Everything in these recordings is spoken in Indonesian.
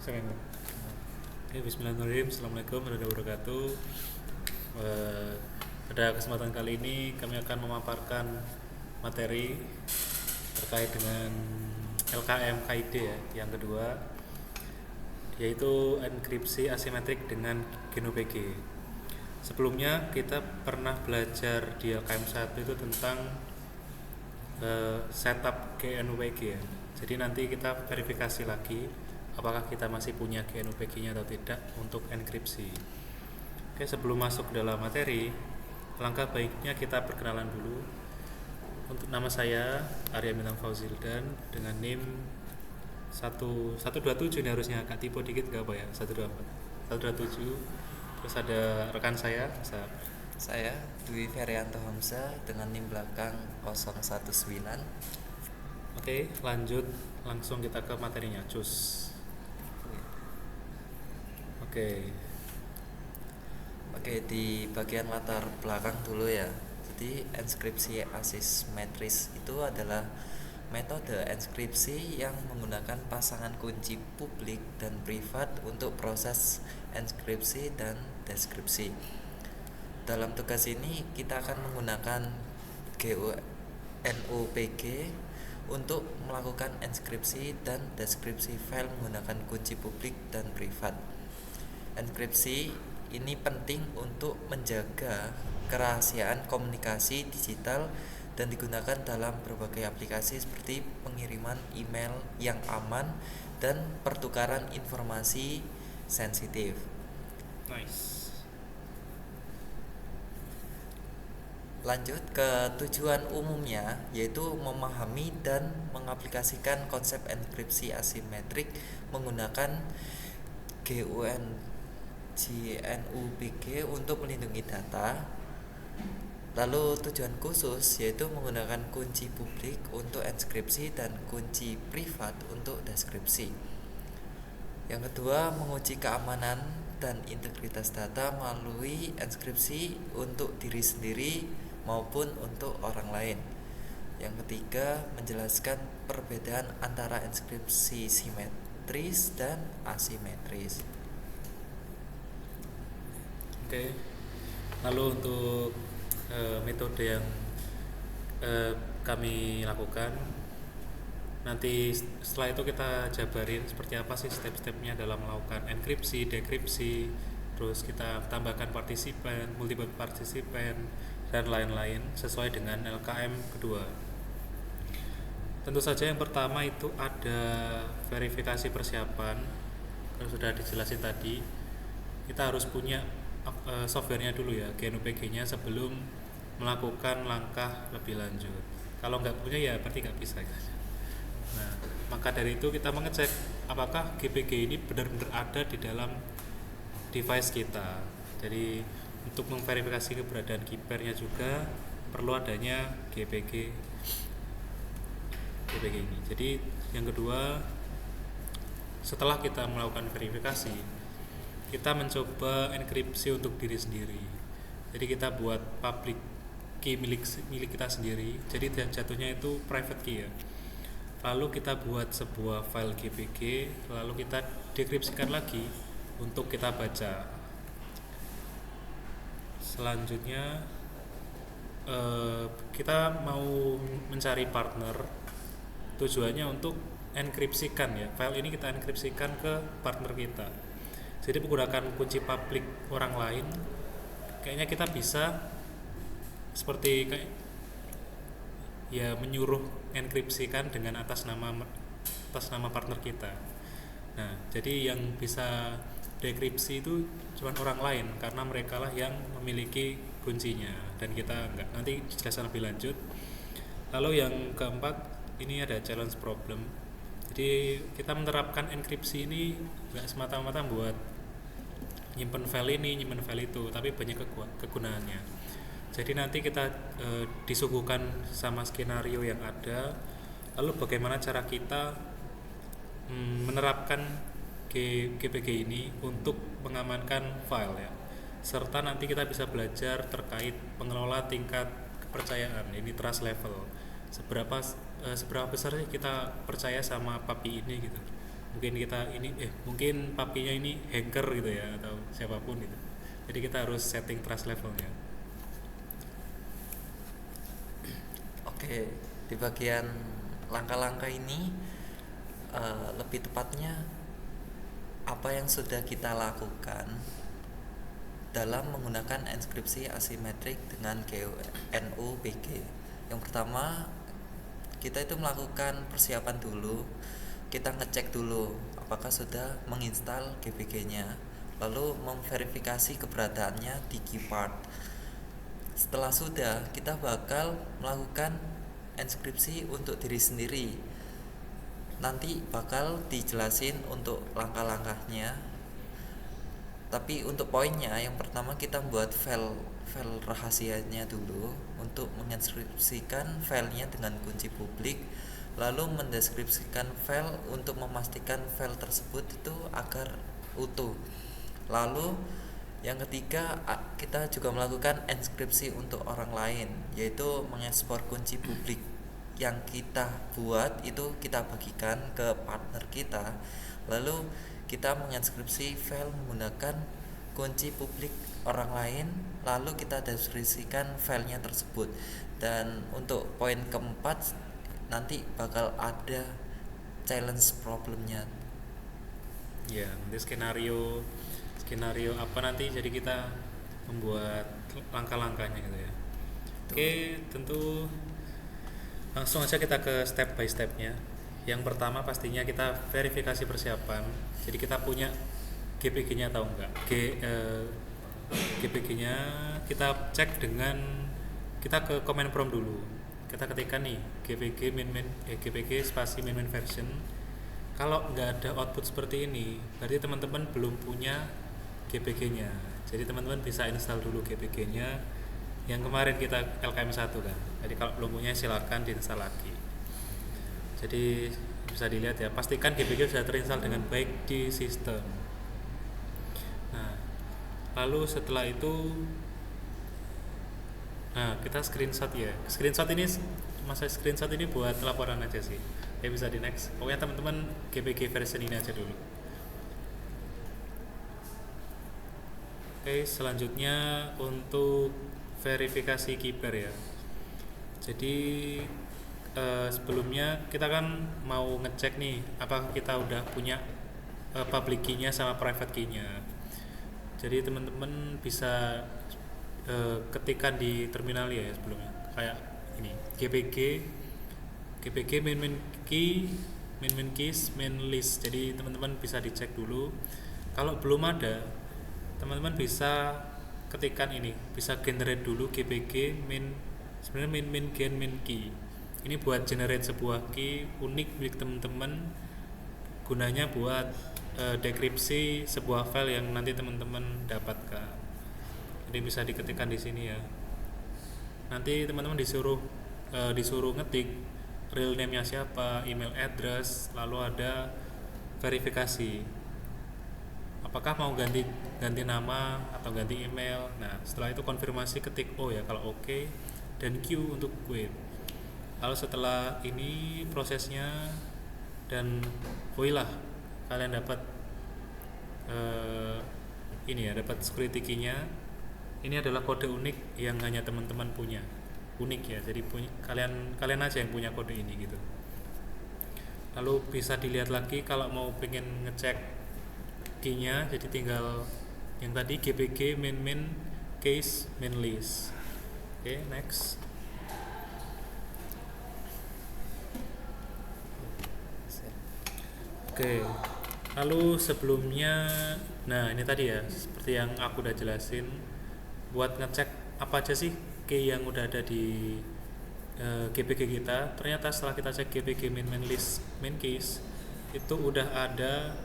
Sekarang. Oke, bismillahirrahmanirrahim. Assalamualaikum warahmatullahi wabarakatuh. Eh, Pada kesempatan kali ini kami akan memaparkan materi terkait dengan LKM KID ya, yang kedua, yaitu enkripsi asimetrik dengan GNU-PG. Sebelumnya kita pernah belajar di LKM 1 itu tentang setup GNU-PG ya. Jadi nanti kita verifikasi lagi apakah kita masih punya GNU-PG-nya atau tidak untuk enkripsi. Oke, sebelum masuk ke dalam materi, langkah baiknya kita perkenalan dulu. Untuk nama saya Arya Bintang Fauzildan dengan NIM 127, ini harusnya agak tipe dikit gak apa ya, 124 127. Terus ada rekan saya, Saya Dwi Ferianto Hamzah dengan NIM belakang 019. Oke, lanjut langsung kita ke materinya, cus. Oke. Oke, di bagian latar belakang dulu ya. Jadi enskripsi asimetris itu adalah metode enskripsi yang menggunakan pasangan kunci publik dan privat untuk proses enskripsi dan deskripsi. Dalam tugas ini kita akan menggunakan GNU-PG untuk melakukan enskripsi dan deskripsi file menggunakan kunci publik dan privat. Enkripsi ini penting untuk menjaga kerahasiaan komunikasi digital dan digunakan dalam berbagai aplikasi seperti pengiriman email yang aman dan pertukaran informasi sensitif. Nice. Lanjut ke tujuan umumnya, yaitu memahami dan mengaplikasikan konsep enkripsi asimetrik menggunakan GNU-PG untuk melindungi data. Lalu tujuan khusus yaitu menggunakan kunci publik untuk enskripsi dan kunci privat untuk deskripsi. Yang kedua, menguji keamanan dan integritas data melalui enskripsi untuk diri sendiri maupun untuk orang lain. Yang ketiga, menjelaskan perbedaan antara enskripsi simetris dan asimetris. Oke. Lalu untuk metode yang kami lakukan, nanti setelah itu kita jabarin seperti apa sih step-stepnya dalam melakukan enkripsi, dekripsi, terus kita tambahkan partisipan, multiple partisipan, dan lain-lain sesuai dengan LKM kedua. Tentu saja yang pertama itu ada verifikasi persiapan. Kalau sudah dijelasin tadi, kita harus punya softwarenya dulu ya, GNU-PG-nya, sebelum melakukan langkah lebih lanjut. Kalau nggak punya ya berarti nggak bisa. Nah, maka dari itu kita mengecek apakah GPG ini benar-benar ada di dalam device kita. Jadi untuk memverifikasi keberadaan kipernya juga perlu adanya GPG ini. Jadi yang kedua, setelah kita melakukan verifikasi, kita mencoba enkripsi untuk diri sendiri. Jadi kita buat public key milik kita sendiri. Jadi jatuhnya itu private key ya. Lalu kita buat sebuah file GPG, lalu kita dekripsikan lagi untuk kita baca. Selanjutnya kita mau mencari partner. Tujuannya untuk enkripsikan ya. File ini kita enkripsikan ke partner kita. Jadi menggunakan kunci publik orang lain, kayaknya kita bisa seperti kayak ya menyuruh enkripsikan dengan atas nama partner kita. Nah, jadi yang bisa dekripsi itu cuma orang lain karena mereka lah yang memiliki kuncinya dan kita enggak. Nanti dijelaskan lebih lanjut. Lalu yang keempat, ini ada challenge problem. Jadi kita menerapkan enkripsi ini nggak semata-mata buat nyimpen file ini, nyimpen file itu, tapi banyak kegunaannya. Jadi nanti kita disuguhkan sama skenario yang ada, lalu bagaimana cara kita menerapkan GPG ini untuk mengamankan file ya. Serta nanti kita bisa belajar terkait pengelola tingkat kepercayaan, ini trust level. Seberapa besar sih kita percaya sama PAPI ini gitu. mungkin kita ini mungkin papinya ini hacker gitu ya atau siapapun gitu. Jadi kita harus setting trust levelnya. Oke, di bagian langkah-langkah ini lebih tepatnya apa yang sudah kita lakukan dalam menggunakan enkripsi asimetrik dengan GNU-PG. Yang pertama, kita itu melakukan persiapan dulu. Kita ngecek dulu apakah sudah menginstal GPG-nya, lalu memverifikasi keberadaannya di Keypart. Setelah sudah, kita bakal melakukan enkripsi untuk diri sendiri. Nanti bakal dijelasin untuk langkah-langkahnya. Tapi untuk poinnya, yang pertama kita buat file rahasianya dulu untuk menginskripsikan filenya dengan kunci publik, lalu mendeskripsikan file untuk memastikan file tersebut itu agar utuh. Lalu yang ketiga, kita juga melakukan enkripsi untuk orang lain, yaitu mengekspor kunci publik yang kita buat itu kita bagikan ke partner kita, lalu kita menginskripsi file menggunakan kunci publik orang lain, lalu kita deskripsikan filenya tersebut. Dan untuk poin keempat, nanti bakal ada challenge problemnya. Ya, nanti skenario apa nanti, jadi kita membuat langkah-langkahnya gitu ya. Oke, tentu langsung aja kita ke step by stepnya. Yang pertama pastinya kita verifikasi persiapan. Jadi kita punya GPG-nya atau enggak. GPG-nya kita cek dengan kita ke command prompt dulu. Kita ketikkan nih GPG spasi main version. Kalau nggak ada output seperti ini, berarti teman-teman belum punya GPG-nya. Jadi teman-teman bisa install dulu GPG-nya yang kemarin kita LKM1 kan. Jadi kalau belum punya silakan diinstal lagi. Jadi bisa dilihat ya, pastikan GPG sudah terinstall dengan baik di sistem. Nah, lalu setelah itu kita screenshot ya. Screenshot ini buat laporan aja sih. Ya bisa di next. Pokoknya teman-teman GPG version ini aja dulu. Oke, selanjutnya untuk verifikasi keeper ya. Jadi sebelumnya kita kan mau ngecek nih apakah kita udah punya public key-nya sama private key-nya. Jadi teman-teman bisa ketikkan di terminal ya sebelumnya kayak ini GPG main keys main list. Jadi teman-teman bisa dicek dulu. Kalau belum ada, teman-teman bisa ketikkan ini, bisa generate dulu GPG sebenarnya main key. Ini buat generate sebuah key unik milik teman-teman, gunanya buat dekripsi sebuah file yang nanti teman-teman dapatkan. Jadi bisa diketikkan di sini ya. Nanti teman-teman disuruh ngetik real name-nya siapa, email address, lalu ada verifikasi. Apakah mau ganti nama atau ganti email. Nah, setelah itu konfirmasi ketik O ya kalau oke, dan Q untuk quit. Lalu setelah ini prosesnya dan voila, kalian dapat ini ya, dapat security key-nya. Ini adalah kode unik yang hanya teman-teman punya. Unik ya, jadi kalian aja yang punya kode ini gitu. Lalu bisa dilihat lagi kalau mau pengen ngecek key-nya, jadi tinggal yang tadi GPG main case main list. Oke, next. Oke, lalu sebelumnya, nah ini tadi ya, seperti yang aku udah jelasin, buat ngecek apa aja sih key yang udah ada di GPG kita. Ternyata setelah kita cek GPG main list main case, itu udah ada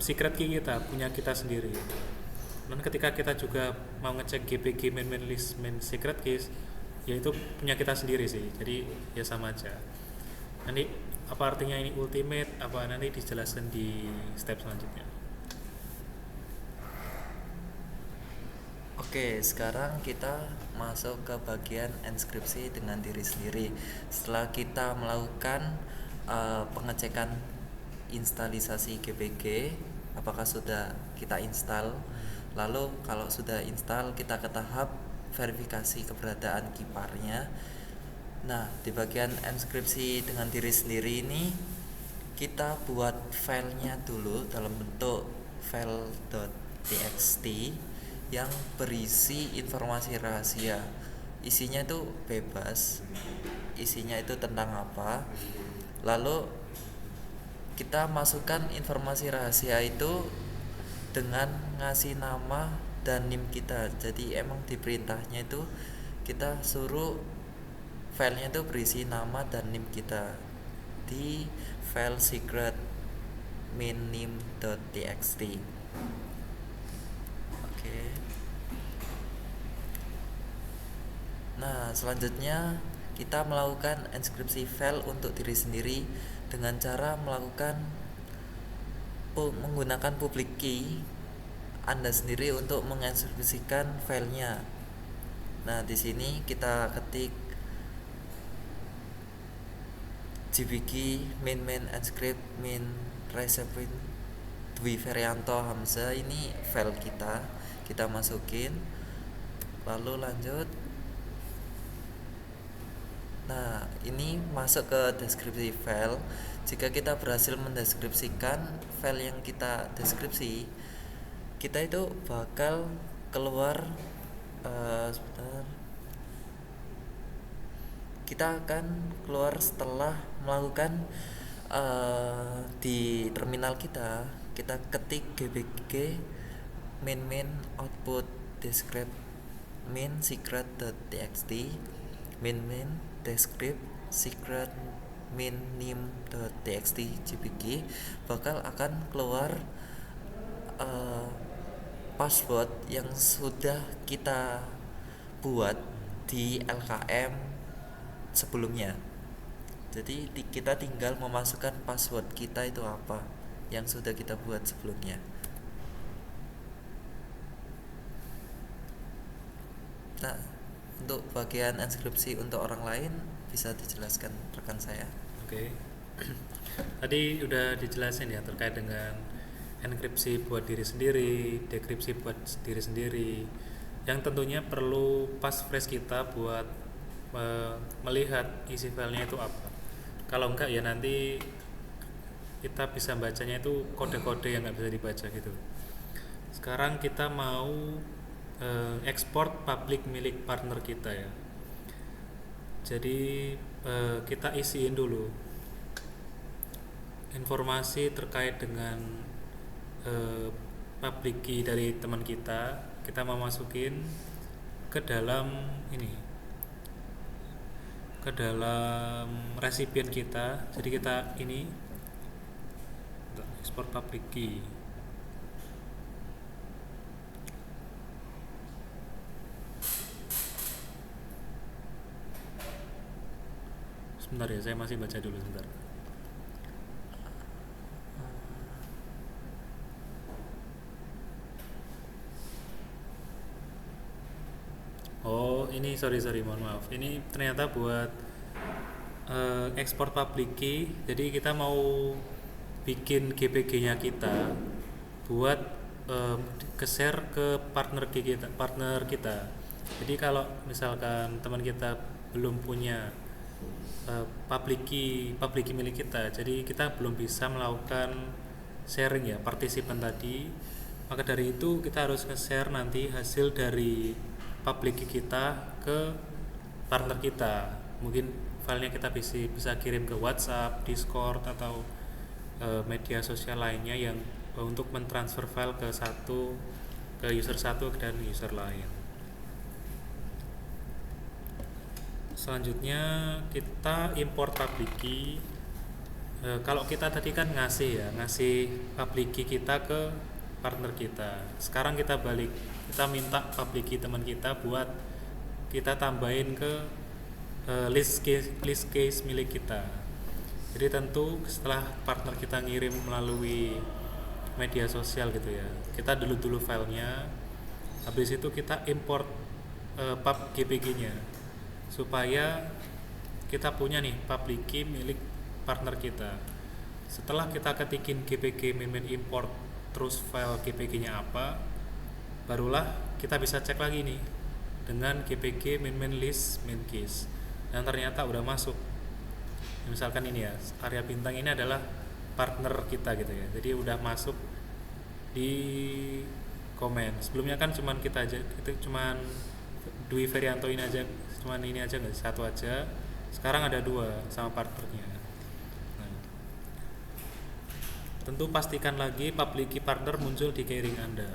secret key kita, punya kita sendiri. Dan ketika kita juga mau ngecek GPG main list main secret keys, yaitu punya kita sendiri sih. Jadi ya sama aja. Nanti apa artinya ini ultimate, apa nanti dijelaskan di step selanjutnya. Oke, sekarang kita masuk ke bagian enskripsi dengan diri sendiri. Setelah kita melakukan pengecekan instalisasi GPG, apakah sudah kita install. Lalu kalau sudah install, kita ke tahap verifikasi keberadaan kiparnya. Nah, di bagian enskripsi dengan diri sendiri ini kita buat filenya dulu dalam bentuk file.txt yang berisi informasi rahasia. Isinya itu bebas, isinya itu tentang apa. Lalu kita masukkan informasi rahasia itu dengan ngasih nama dan NIM kita. Jadi emang di perintahnya itu kita suruh filenya itu berisi nama dan NIM kita di file secret min_nim.txt. Oke. Nah, selanjutnya kita melakukan enskripsi file untuk diri sendiri dengan cara menggunakan public key Anda sendiri untuk mengeksekusikan filenya. Nah, di sini kita ketik gbg min enscript min resepin Dwi Ferianto Hamzah. Ini file kita masukin, lalu lanjut. Nah, ini masuk ke deskripsi file. Jika kita berhasil mendeskripsikan file yang kita deskripsi, kita itu bakal keluar sebentar. Kita akan keluar setelah melakukan di terminal kita ketik gbg min output descript min secret.txt min descript secret min nim.txt gbg, bakal akan keluar password yang sudah kita buat di LKM sebelumnya. Jadi kita tinggal memasukkan password kita itu apa yang sudah kita buat sebelumnya. Nah, untuk bagian enskripsi untuk orang lain bisa dijelaskan rekan saya. Oke. Tadi udah dijelasin ya terkait dengan enkripsi buat diri sendiri, dekripsi buat diri sendiri, yang tentunya perlu passphrase kita buat melihat isi filenya itu apa. Kalau enggak ya nanti kita bisa bacanya itu kode-kode yang nggak bisa dibaca gitu. Sekarang kita mau ekspor public milik partner kita ya. Jadi kita isiin dulu informasi terkait dengan public key dari teman kita. Kita mau masukin ke dalam ke dalam resipien kita. Jadi kita ekspor public key. Sebentar ya, saya masih baca dulu sebentar. Oh, ini sorry mohon maaf. Ini ternyata buat ekspor public key. Jadi kita mau bikin GPG-nya kita buat ke-share ke partner kita. Jadi kalau misalkan teman kita belum punya public key milik kita, jadi kita belum bisa melakukan sharing ya partisipan tadi. Maka dari itu kita harus nge-share nanti hasil dari public key kita ke partner kita. Mungkin filenya kita bisa kirim ke WhatsApp, Discord atau media sosial lainnya yang untuk mentransfer file ke user satu dan user lain. Selanjutnya kita import public key. Kalau kita tadi kan ngasih public key kita ke partner kita. Sekarang kita balik, kita minta public key teman kita buat kita tambahin ke list case milik kita. Jadi tentu setelah partner kita ngirim melalui media sosial gitu ya, kita dulu filenya, habis itu kita import pub GPG-nya supaya kita punya nih public key milik partner kita. Setelah kita ketikin GPG min import terus file GPG-nya apa, barulah kita bisa cek lagi nih dengan GPG min list min keys, dan ternyata udah masuk. Misalkan ini ya, area bintang ini adalah partner kita gitu ya, jadi udah masuk di komen. Sebelumnya kan cuman kita aja, itu cuman Dwi Ferianto ini aja, cuman ini aja nggak, satu aja. Sekarang ada dua sama partnernya. Nah, tentu pastikan lagi public key partner muncul di keyring Anda.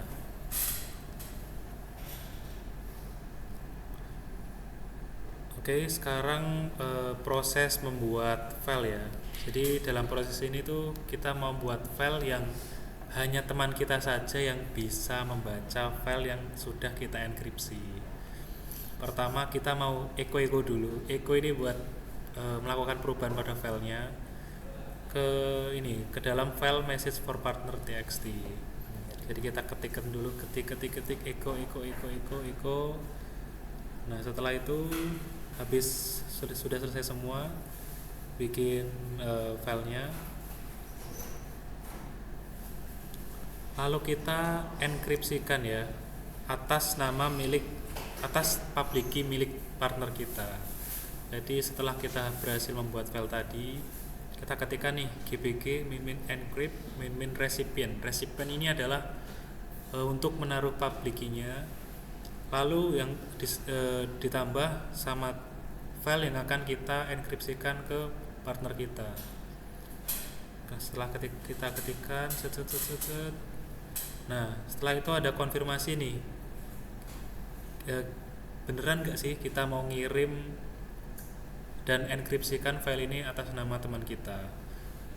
Oke, sekarang proses membuat file ya. Jadi dalam proses ini tuh kita mau buat file yang hanya teman kita saja yang bisa membaca file yang sudah kita enkripsi. Pertama kita mau echo dulu. Echo ini buat melakukan perubahan pada filenya ke dalam file message for partner txt. Jadi kita ketikkan dulu, ketik echo. Nah setelah itu habis sudah selesai semua bikin filenya, lalu kita enkripsikan ya atas public key milik partner kita. Jadi setelah kita berhasil membuat file tadi, kita ketikkan nih gbg min encrypt min recipient. Recipient ini adalah untuk menaruh public key-nya, lalu yang ditambah sama file yang akan kita enkripsikan ke partner kita. Nah, setelah kita ketikkan nah setelah itu ada konfirmasi nih, beneran gak sih kita mau ngirim dan enkripsikan file ini atas nama teman kita.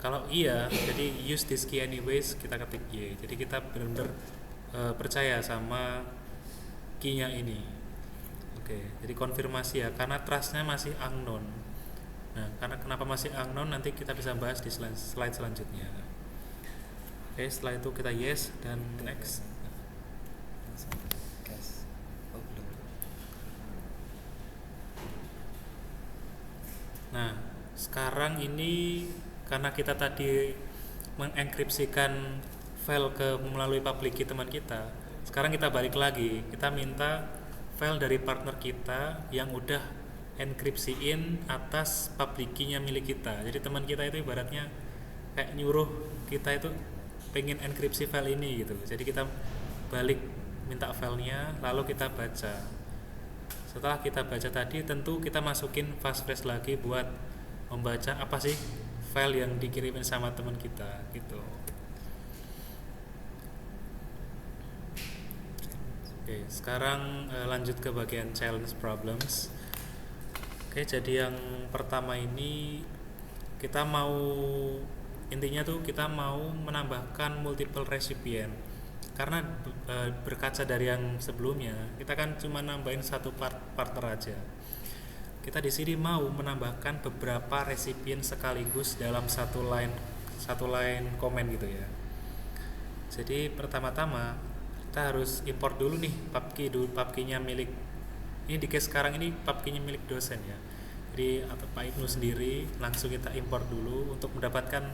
Kalau iya, jadi use this key anyways, kita ketik Y. Jadi kita benar-benar percaya sama key-nya ini. Oke, jadi konfirmasi ya, karena trust-nya masih unknown. Nah, karena kenapa masih unknown nanti kita bisa bahas di slide selanjutnya. Oke, setelah itu kita yes dan next. Nah, sekarang ini karena kita tadi mengenkripsikan file melalui public key teman kita, sekarang kita balik lagi, kita minta file dari partner kita yang udah enkripsiin atas public key-nya milik kita. Jadi teman kita itu ibaratnya kayak nyuruh kita itu pengen enkripsi file ini gitu. Jadi kita balik minta filenya, lalu kita baca. Setelah kita baca tadi, tentu kita masukin fast-flash lagi buat membaca apa sih file yang dikirimin sama teman kita gitu. Oke, sekarang lanjut ke bagian challenge problems. Oke, jadi yang pertama ini kita mau, intinya tuh kita mau menambahkan multiple recipient. Karena berkaca dari yang sebelumnya, kita kan cuma nambahin satu partner aja. Kita di sini mau menambahkan beberapa recipient sekaligus dalam satu line komen gitu ya. Jadi pertama-tama kita harus import dulu nih pubkey-nya milik, ini di case sekarang ini pubkey-nya milik dosen ya. Jadi atau Pak Ibnu sendiri langsung kita import dulu untuk mendapatkan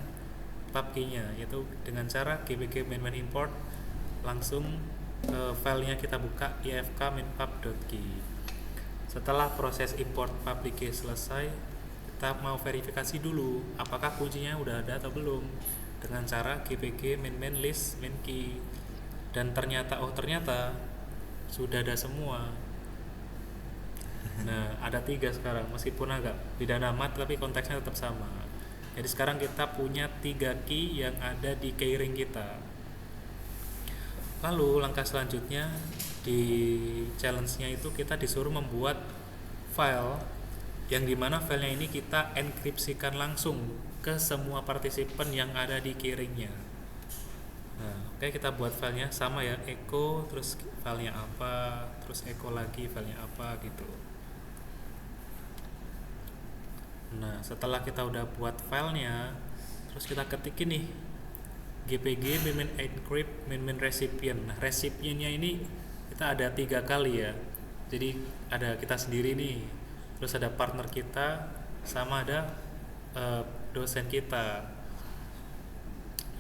pubkey-nya, yaitu dengan cara gbg min import, langsung filenya kita buka ifk min_pub.key. Setelah proses import public key selesai, kita mau verifikasi dulu apakah kuncinya udah ada atau belum dengan cara gbg min list min key. Dan ternyata sudah ada semua. Nah, ada 3 sekarang, meskipun agak beda nama tapi konteksnya tetap sama. Jadi sekarang kita punya 3 key yang ada di keyring kita. Lalu langkah selanjutnya di challenge-nya itu kita disuruh membuat file yang dimana filenya ini kita enkripsikan langsung ke semua partisipan yang ada di keyring-nya. Nah, oke, kita buat filenya sama ya, echo terus filenya apa, terus echo lagi filenya apa gitu. Nah, setelah kita udah buat filenya, terus kita ketikin nih GPG min encrypt min recipient. Nah, recipientnya ini kita ada 3 kali ya. Jadi ada kita sendiri nih, terus ada partner kita, sama ada dosen kita.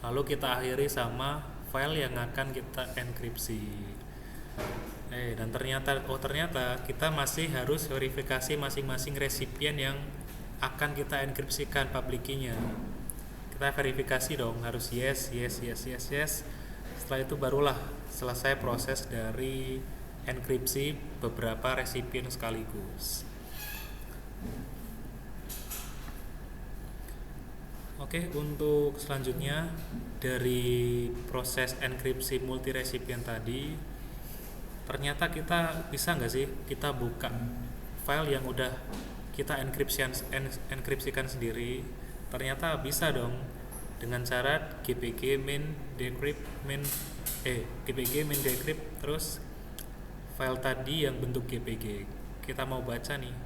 Lalu kita akhiri sama file yang akan kita enkripsi. Dan ternyata kita masih harus verifikasi masing-masing resipien yang akan kita enkripsikan public key-nya. Kita verifikasi dong, harus yes. Setelah itu barulah selesai proses dari enkripsi beberapa resipien sekaligus. Oke, untuk selanjutnya dari proses enkripsi multi resipien tadi, ternyata kita bisa nggak sih kita buka file yang udah kita enkripsikan sendiri? Ternyata bisa dong, dengan cara gpg min decrypt terus file tadi yang bentuk gpg kita mau baca nih.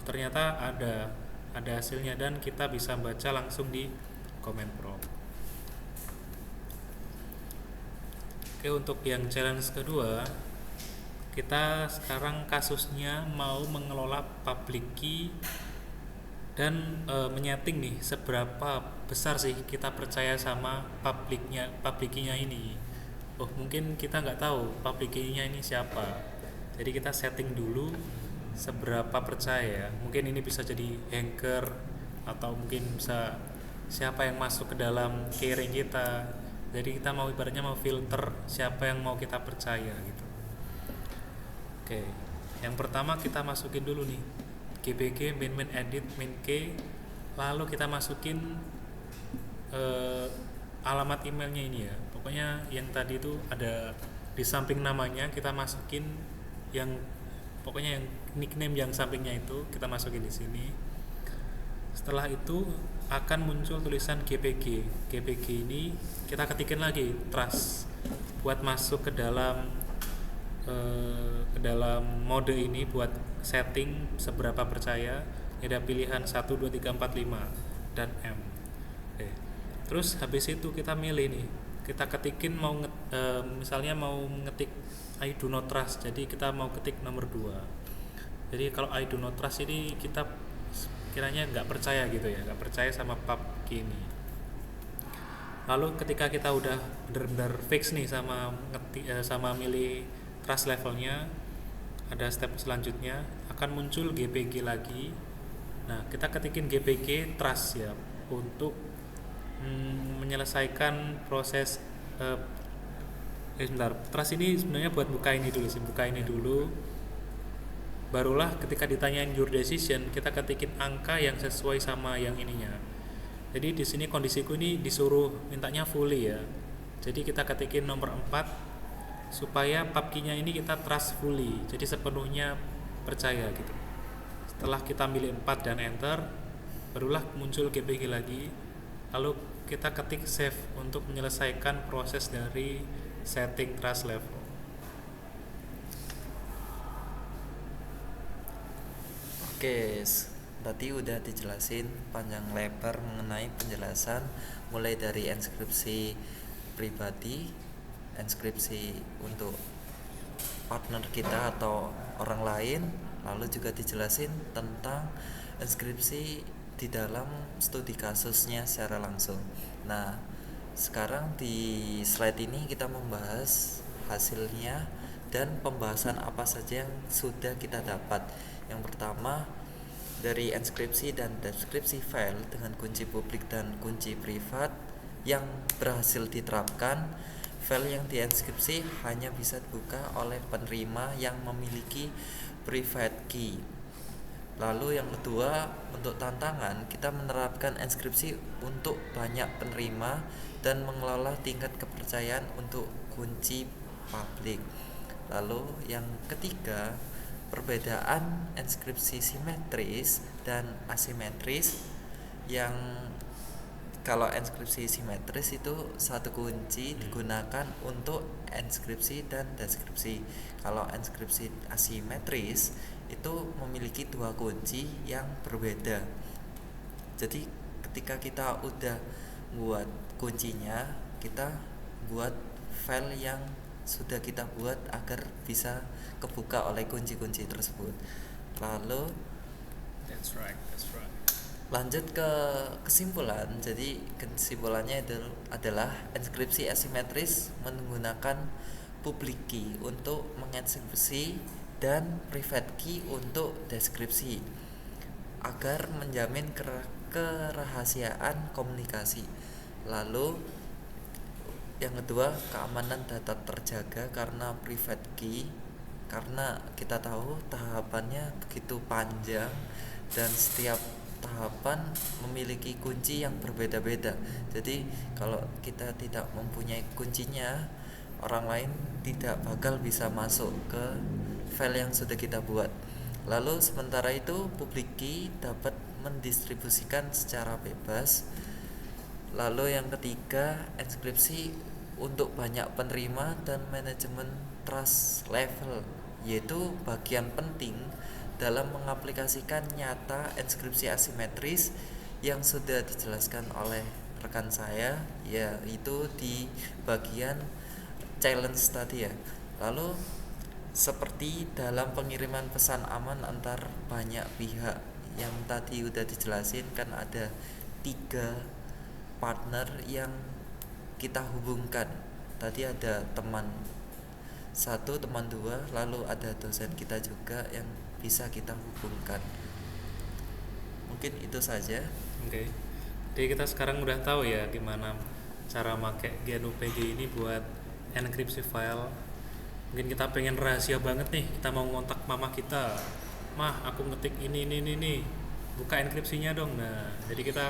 Ternyata ada hasilnya dan kita bisa baca langsung di command prompt. Oke, untuk yang challenge kedua, kita sekarang kasusnya mau mengelola public key dan menyeting nih seberapa besar sih kita percaya sama public key-nya ini. Mungkin kita nggak tahu public key-nya ini siapa, jadi kita setting dulu seberapa percaya. Mungkin ini bisa jadi hacker, atau mungkin bisa siapa yang masuk ke dalam keyring kita. Jadi kita ibaratnya mau filter siapa yang mau kita percaya gitu. Oke, yang pertama kita masukin dulu nih gpg min edit min key, lalu kita masukin alamat emailnya ini ya. Pokoknya yang tadi itu ada di samping namanya, kita masukin yang pokoknya yang nickname yang sampingnya itu kita masukin di sini. Setelah itu akan muncul tulisan gpg. Gpg ini kita ketikin lagi trust buat masuk ke dalam mode ini, buat setting seberapa percaya. Ada pilihan 1, 2, 3, 4, 5 dan M. Terus habis itu kita milih nih, kita ketikin misalnya mau ngetik I do not trust, jadi kita mau ketik nomor 2. Jadi kalau I do not trust ini kita kiranya nggak percaya gitu ya, nggak percaya sama pub key ini. Lalu ketika kita udah benar-benar fix nih sama milih trust levelnya, ada step selanjutnya akan muncul gpg lagi. Nah, kita ketikin gpg trust ya untuk menyelesaikan proses trust ini sebenarnya buat buka ini dulu. Barulah ketika ditanyain your decision, kita ketikin angka yang sesuai sama yang ininya. Jadi di sini kondisiku ini disuruh mintanya fully ya. Jadi kita ketikin nomor 4 supaya pub key-nya ini kita trust fully. Jadi sepenuhnya percaya gitu. Setelah kita milih 4 dan enter, barulah muncul gpg lagi. Lalu kita ketik save untuk menyelesaikan proses dari setting trust level. Oke, tadi udah dijelasin panjang lebar mengenai penjelasan mulai dari enskripsi pribadi, enskripsi untuk partner kita atau orang lain, lalu juga dijelasin tentang enskripsi di dalam studi kasusnya secara langsung. Nah, sekarang di slide ini kita membahas hasilnya dan pembahasan apa saja yang sudah kita dapat. Yang pertama, dari enskripsi dan deskripsi file dengan kunci publik dan kunci privat yang berhasil diterapkan, file yang dienskripsi hanya bisa dibuka oleh penerima yang memiliki private key. Lalu yang kedua, untuk tantangan, kita menerapkan enskripsi untuk banyak penerima dan mengelola tingkat kepercayaan untuk kunci publik. Lalu yang ketiga, perbedaan enskripsi simetris dan asimetris. Yang kalau enskripsi simetris itu satu kunci digunakan untuk enskripsi dan deskripsi. Kalau enskripsi asimetris itu memiliki 2 kunci yang berbeda. Jadi ketika kita udah buat kuncinya, kita buat file yang sudah kita buat agar bisa kebuka oleh kunci-kunci tersebut. Lalu That's right. Lanjut ke kesimpulan. Jadi kesimpulannya adalah inskripsi asimetris menggunakan public key untuk mengeksekusi dan private key untuk deskripsi agar menjamin kerahasiaan komunikasi. Lalu yang kedua, keamanan data terjaga karena private key, karena kita tahu tahapannya begitu panjang dan setiap tahapan memiliki kunci yang berbeda-beda. Jadi kalau kita tidak mempunyai kuncinya, orang lain tidak bakal bisa masuk ke file yang sudah kita buat. Lalu sementara itu public key dapat mendistribusikan secara bebas. Lalu yang ketiga, inskripsi untuk banyak penerima dan manajemen trust level, yaitu bagian penting dalam mengaplikasikan nyata inskripsi asimetris yang sudah dijelaskan oleh rekan saya, yaitu di bagian challenge tadi ya. Lalu seperti dalam pengiriman pesan aman antar banyak pihak yang tadi udah dijelasin, kan ada 3 partner yang kita hubungkan. Tadi ada teman 1, teman 2, lalu ada dosen kita juga yang bisa kita hubungkan. Mungkin itu saja. Oke. Jadi kita sekarang udah tahu ya gimana cara pakai GNU-PG ini buat enkripsi file. Mungkin kita pengen rahasia banget nih, kita mau ngontak mama kita, mah aku ngetik ini, buka enkripsinya dong. Nah, jadi kita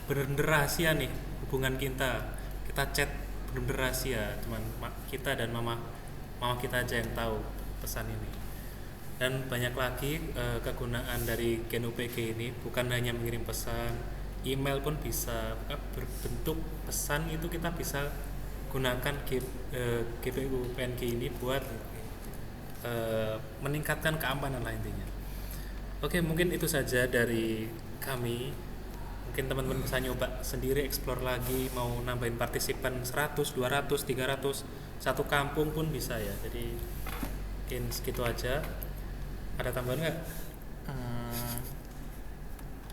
bener-bener rahasia nih hubungan kita chat bener-bener rahasia, cuman kita dan mama kita aja yang tahu pesan ini. Dan banyak lagi kegunaan dari GNU-PG ini, bukan hanya mengirim pesan, email pun bisa, berbentuk pesan itu kita bisa gunakan GPU PNG ini buat meningkatkan keamanan lah intinya. Oke, mungkin itu saja dari kami. Mungkin teman-teman bisa nyoba sendiri, explore lagi, mau nambahin partisipan 100, 200, 300, satu kampung pun bisa ya. Jadi mungkin segitu aja. Ada tambahan nggak?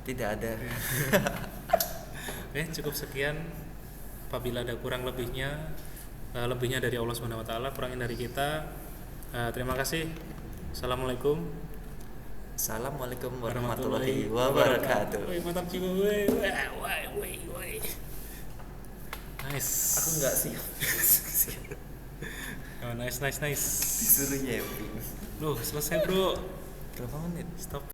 Tidak ada. Oke, cukup sekian. Apabila ada kurang lebihnya, lebihnya dari Allah Subhanahu wa taala, kurangin dari kita. Terima kasih. Assalamualaikum Warahmatullahi wabarakatuh. Woi, mantap juga. Woi. Nice. Aku enggak siap. Oh, nice. Disuruh nyiapin. Loh, selesai, Bro. Berapa menit? Stop.